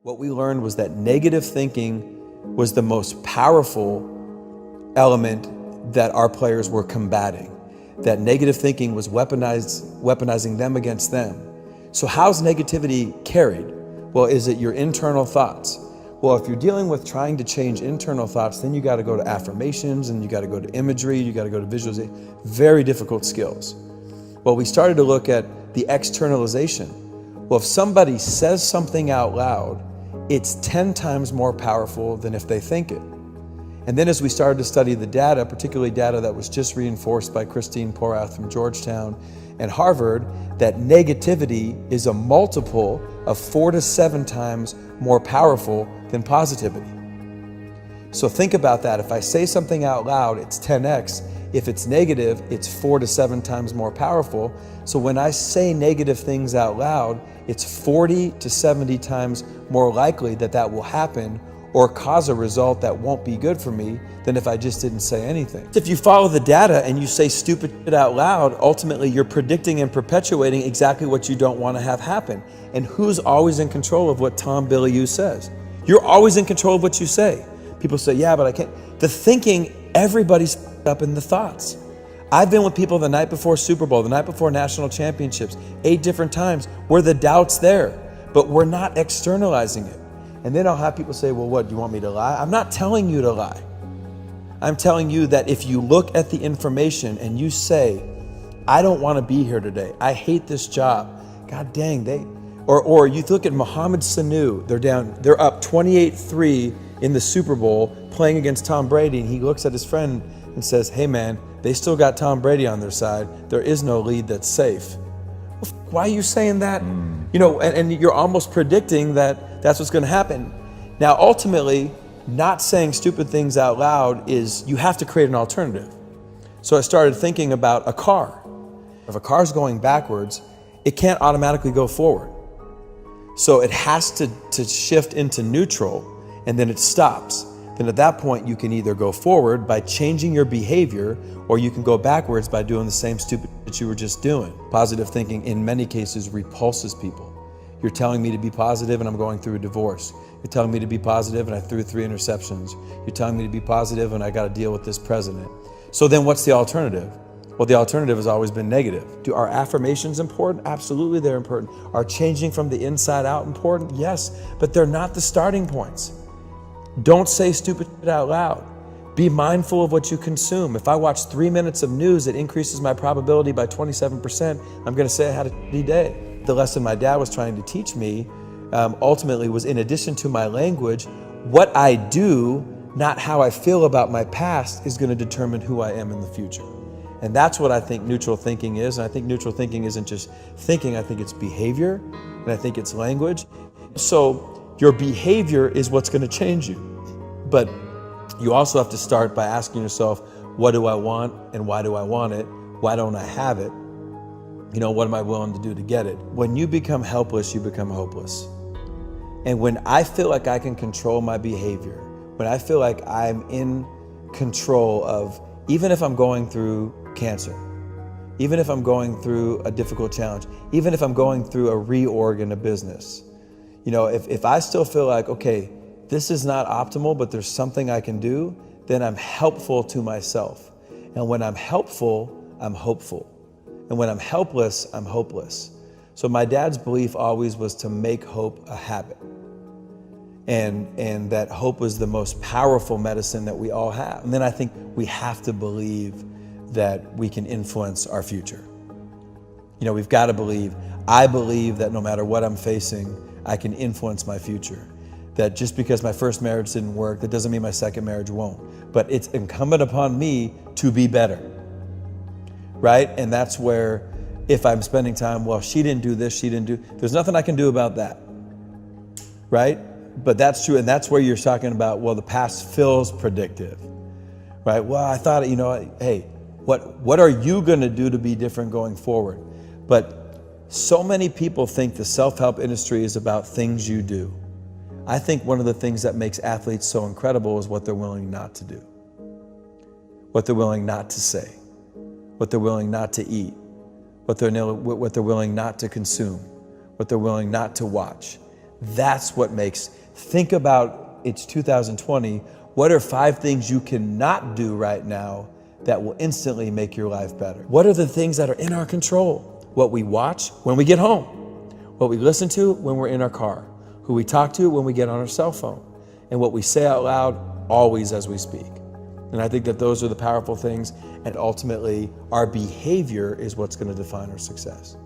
What we learned was that negative thinking was the most powerful element that our players were combating. That negative thinking was weaponizing them against them. So how's negativity carried? Well, is it your internal thoughts? Well, if you're dealing with trying to change internal thoughts, then you got to go to affirmations and you got to go to imagery, you got to go to visualization. Very difficult skills. Well, we started to look at the externalization. Well, if somebody says something out loud, it's 10 times more powerful than if they think it. And then as we started to study the data, particularly data that was just reinforced by Christine Porath from Georgetown and Harvard, that negativity is a multiple of 4 to 7 times more powerful than positivity. So think about that. If I say something out loud, it's 10x. If it's negative, it's 4 to 7 times more powerful. So when I say negative things out loud, it's 40 to 70 times more likely that that will happen or cause a result that won't be good for me than if I just didn't say anything. If you follow the data and you say stupid shit out loud, ultimately you're predicting and perpetuating exactly what you don't want to have happen. And who's always in control of what Tom Billy says? You're always in control of what you say. People say, yeah, but I can't. The thinking, everybody's up in the thoughts. I've been with people the night before Super Bowl, the night before national championships, 8 different times where the doubt's there, but we're not externalizing it. And then I'll have people say, well, what, do you want me to lie? I'm not telling you to lie. I'm telling you that if you look at the information and you say, I don't want to be here today, I hate this job, God dang, or you look at Mohamed Sanu, they're up 28-3 in the Super Bowl playing against Tom Brady, and he looks at his friend and says, hey man, they still got Tom Brady on their side. There is no lead that's safe. Well, why are you saying that? You know, and you're almost predicting that that's what's going to happen. Now, ultimately, not saying stupid things out loud is, you have to create an alternative. So I started thinking about a car. If a car's going backwards, it can't automatically go forward. So it has to shift into neutral, and then it stops. Then at that point, you can either go forward by changing your behavior, or you can go backwards by doing the same stupid that you were just doing. Positive thinking, in many cases, repulses people. You're telling me to be positive and I'm going through a divorce. You're telling me to be positive and I threw 3 interceptions. You're telling me to be positive and I got to deal with this president. So then what's the alternative? Well, the alternative has always been negative. Are affirmations important? Absolutely, they're important. Are changing from the inside out important? Yes, but they're not the starting points. Don't say stupid shit out loud. Be mindful of what you consume. If I watch 3 minutes of news, it increases my probability by 27%. I'm going to say I had a shitty day. The lesson my dad was trying to teach me ultimately was, in addition to my language, what I do, not how I feel about my past, is going to determine who I am in the future. And that's what I think neutral thinking is. And I think neutral thinking isn't just thinking, I think it's behavior, and I think it's language. So your behavior is what's going to change you. But you also have to start by asking yourself, what do I want and why do I want it? Why don't I have it? You know, what am I willing to do to get it? When you become helpless, you become hopeless. And when I feel like I can control my behavior, when I feel like I'm in control of, even if I'm going through cancer, even if I'm going through a difficult challenge, even if I'm going through a reorg in a business, you know, if I still feel like, okay, this is not optimal, but there's something I can do, then I'm helpful to myself. And when I'm helpful, I'm hopeful. And when I'm helpless, I'm hopeless. So my dad's belief always was to make hope a habit. And that hope was the most powerful medicine that we all have. And then I think we have to believe that we can influence our future. You know, we've got to believe, I believe that no matter what I'm facing, I can influence my future. That just because my first marriage didn't work, that doesn't mean my second marriage won't. But it's incumbent upon me to be better, right? And that's where, if I'm spending time, well, she didn't do this, she didn't do, there's nothing I can do about that, right? But that's true, and that's where you're talking about, well, the past feels predictive, right? Well, I thought, you know, hey, what are you gonna do to be different going forward? But so many people think the self-help industry is about things you do. I think one of the things that makes athletes so incredible is what they're willing not to do, what they're willing not to say, what they're willing not to eat, what they're willing not to consume, what they're willing not to watch. That's what makes, think about, it's 2020. What are 5 things you cannot do right now that will instantly make your life better? What are the things that are in our control? What we watch when we get home, what we listen to when we're in our car, who we talk to when we get on our cell phone, and what we say out loud always as we speak. And I think that those are the powerful things, and ultimately our behavior is what's going to define our success.